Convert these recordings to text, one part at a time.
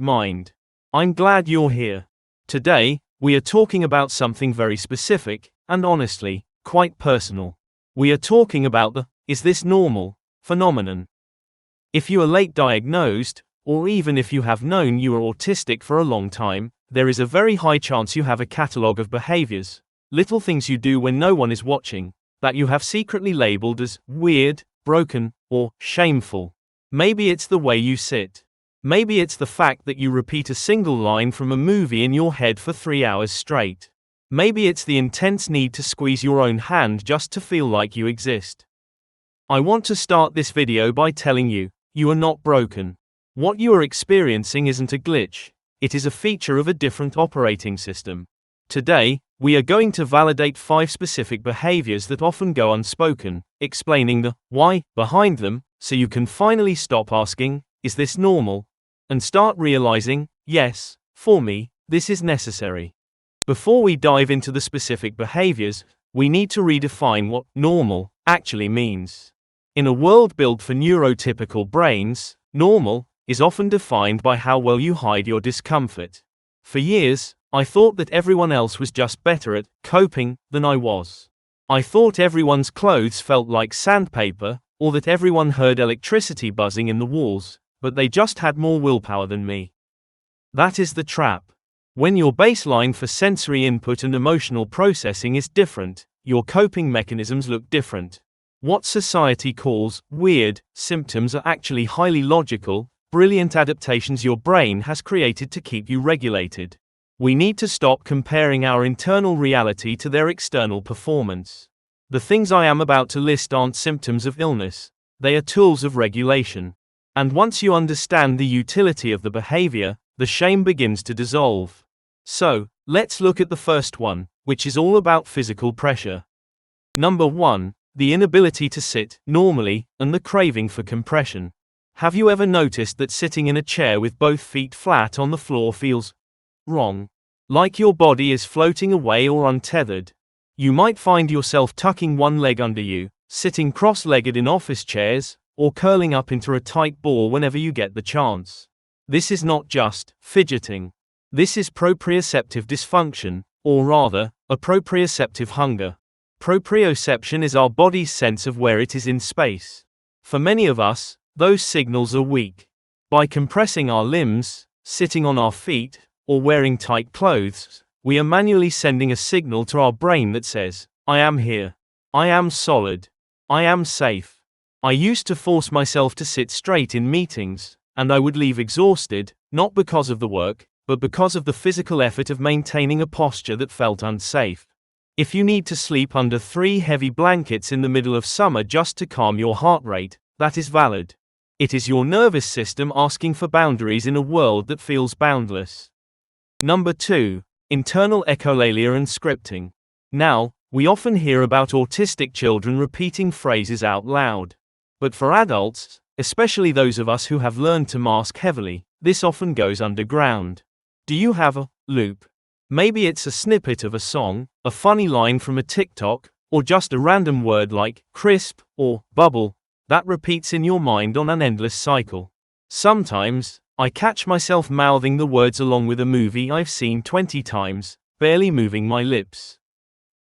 mind. I'm glad you're here. Today, we are talking about something very specific, and honestly, quite personal. We are talking about the "is this normal" phenomenon. If you are late diagnosed, or even if you have known you are autistic for a long time, there is a very high chance you have a catalogue of behaviors, little things you do when no one is watching, that you have secretly labeled as weird, broken, or shameful. Maybe it's the way you sit. Maybe it's the fact that you repeat a single line from a movie in your head for 3 hours straight. Maybe it's the intense need to squeeze your own hand just to feel like you exist. I want to start this video by telling you, you are not broken. What you are experiencing isn't a glitch, it is a feature of a different operating system. Today, we are going to validate 5 specific behaviors that often go unspoken, explaining the why behind them, so you can finally stop asking, "Is this normal?" and start realizing, yes, for me, this is necessary. Before we dive into the specific behaviors, we need to redefine what normal actually means. In a world built for neurotypical brains, normal is often defined by how well you hide your discomfort. For years, I thought that everyone else was just better at coping than I was. I thought everyone's clothes felt like sandpaper, or that everyone heard electricity buzzing in the walls, but they just had more willpower than me. That is the trap. When your baseline for sensory input and emotional processing is different, your coping mechanisms look different. What society calls weird symptoms are actually highly logical, brilliant adaptations your brain has created to keep you regulated. We need to stop comparing our internal reality to their external performance. The things I am about to list aren't symptoms of illness, they are tools of regulation. And once you understand the utility of the behavior, the shame begins to dissolve. So, let's look at the first one, which is all about physical pressure. Number 1, the inability to sit normally, and the craving for compression. Have you ever noticed that sitting in a chair with both feet flat on the floor feels wrong? Like your body is floating away or untethered. You might find yourself tucking one leg under you, sitting cross-legged in office chairs, or curling up into a tight ball whenever you get the chance. This is not just fidgeting. This is proprioceptive dysfunction, or rather, a proprioceptive hunger. Proprioception is our body's sense of where it is in space. For many of us, those signals are weak. By compressing our limbs, sitting on our feet, or wearing tight clothes, we are manually sending a signal to our brain that says, "I am here. I am solid. I am safe." I used to force myself to sit straight in meetings, and I would leave exhausted, not because of the work, but because of the physical effort of maintaining a posture that felt unsafe. If you need to sleep under 3 heavy blankets in the middle of summer just to calm your heart rate, that is valid. It is your nervous system asking for boundaries in a world that feels boundless. Number 2, internal echolalia and scripting. Now, we often hear about autistic children repeating phrases out loud. But for adults, especially those of us who have learned to mask heavily, this often goes underground. Do you have a loop? Maybe it's a snippet of a song, a funny line from a TikTok, or just a random word like crisp or bubble that repeats in your mind on an endless cycle. Sometimes, I catch myself mouthing the words along with a movie I've seen 20 times, barely moving my lips.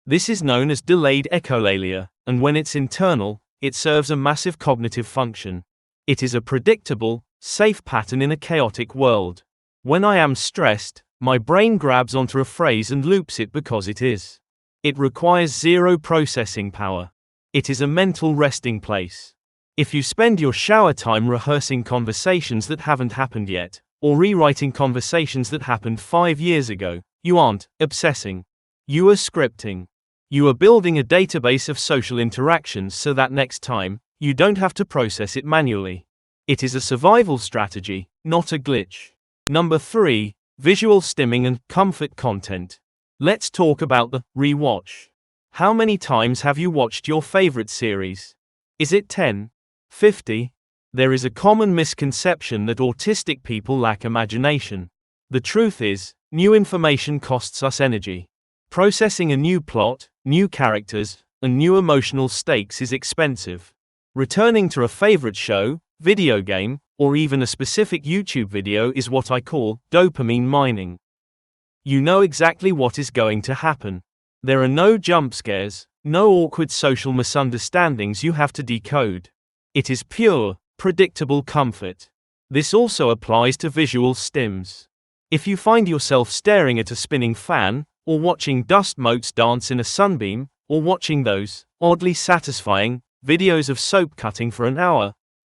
This is known as delayed echolalia, and when it's internal, it serves a massive cognitive function. It is a predictable, safe pattern in a chaotic world. When I am stressed, my brain grabs onto a phrase and loops it because it is. It requires zero processing power. It is a mental resting place. If you spend your shower time rehearsing conversations that haven't happened yet, or rewriting conversations that happened 5 years ago, you aren't obsessing. You are scripting. You are building a database of social interactions so that next time, you don't have to process it manually. It is a survival strategy, not a glitch. Number 3, visual stimming and comfort content. Let's talk about the rewatch. How many times have you watched your favorite series? Is it 10? 50? There is a common misconception that autistic people lack imagination. The truth is, new information costs us energy. Processing a new plot, new characters, and new emotional stakes is expensive. Returning to a favorite show, video game, or even a specific YouTube video is what I call dopamine mining. You know exactly what is going to happen. There are no jump scares, no awkward social misunderstandings you have to decode. It is pure, predictable comfort. This also applies to visual stims. If you find yourself staring at a spinning fan, or watching dust motes dance in a sunbeam, or watching those, oddly satisfying, videos of soap cutting for an hour,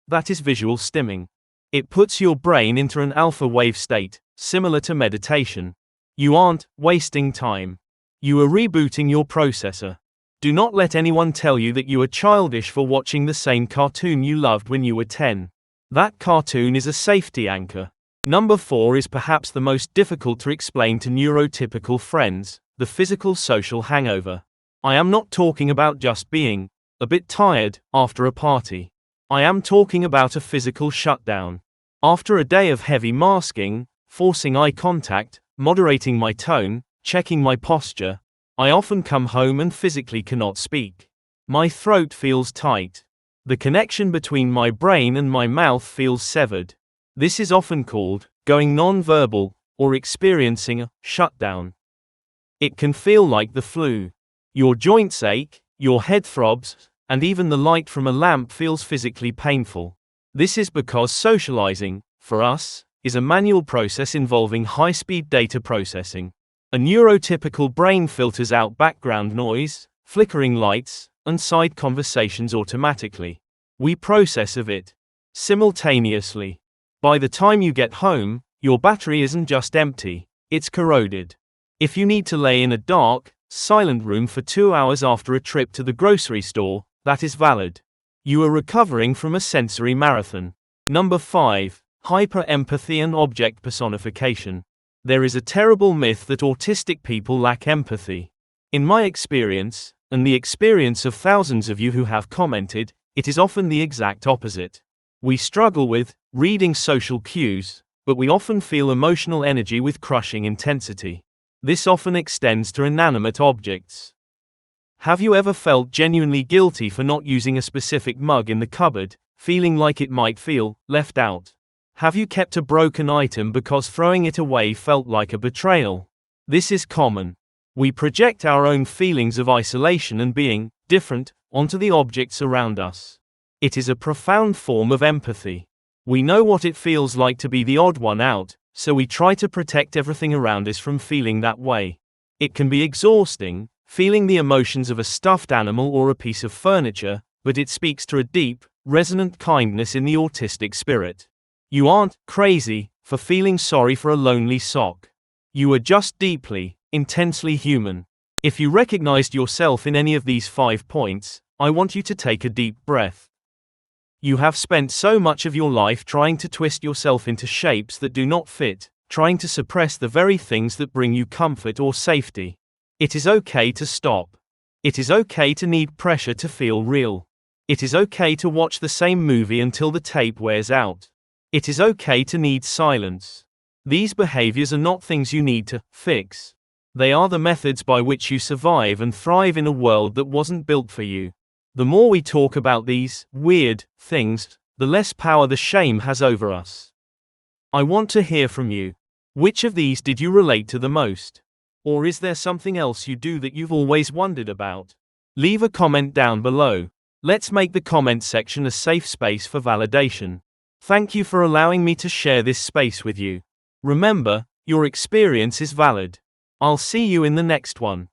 that is visual stimming. It puts your brain into an alpha wave state, similar to meditation. You aren't wasting time. You are rebooting your processor. Do not let anyone tell you that you are childish for watching the same cartoon you loved when you were 10. That cartoon is a safety anchor. Number 4 is perhaps the most difficult to explain to neurotypical friends, the physical social hangover. I am not talking about just being a bit tired after a party. I am talking about a physical shutdown. After a day of heavy masking, forcing eye contact, moderating my tone, checking my posture, I often come home and physically cannot speak. My throat feels tight. The connection between my brain and my mouth feels severed. This is often called going non-verbal or experiencing a shutdown. It can feel like the flu. Your joints ache, your head throbs, and even the light from a lamp feels physically painful. This is because socializing, for us, is a manual process involving high-speed data processing. A neurotypical brain filters out background noise, flickering lights, and side conversations automatically. We process of it simultaneously. By the time you get home, your battery isn't just empty, it's corroded. If you need to lay in a dark, silent room for 2 hours after a trip to the grocery store, that is valid. You are recovering from a sensory marathon. Number 5. Hyper-empathy and object personification. There is a terrible myth that autistic people lack empathy. In my experience, and the experience of thousands of you who have commented, it is often the exact opposite. We struggle with reading social cues, but we often feel emotional energy with crushing intensity. This often extends to inanimate objects. Have you ever felt genuinely guilty for not using a specific mug in the cupboard, feeling like it might feel left out? Have you kept a broken item because throwing it away felt like a betrayal? This is common. We project our own feelings of isolation and being different onto the objects around us. It is a profound form of empathy. We know what it feels like to be the odd one out, so we try to protect everything around us from feeling that way. It can be exhausting, feeling the emotions of a stuffed animal or a piece of furniture, but it speaks to a deep, resonant kindness in the autistic spirit. You aren't crazy for feeling sorry for a lonely sock. You are just deeply, intensely human. If you recognized yourself in any of these 5 points, I want you to take a deep breath. You have spent so much of your life trying to twist yourself into shapes that do not fit, trying to suppress the very things that bring you comfort or safety. It is okay to stop. It is okay to need pressure to feel real. It is okay to watch the same movie until the tape wears out. It is okay to need silence. These behaviors are not things you need to fix. They are the methods by which you survive and thrive in a world that wasn't built for you. The more we talk about these weird things, the less power the shame has over us. I want to hear from you. Which of these did you relate to the most? Or is there something else you do that you've always wondered about? Leave a comment down below. Let's make the comment section a safe space for validation. Thank you for allowing me to share this space with you. Remember, your experience is valid. I'll see you in the next one.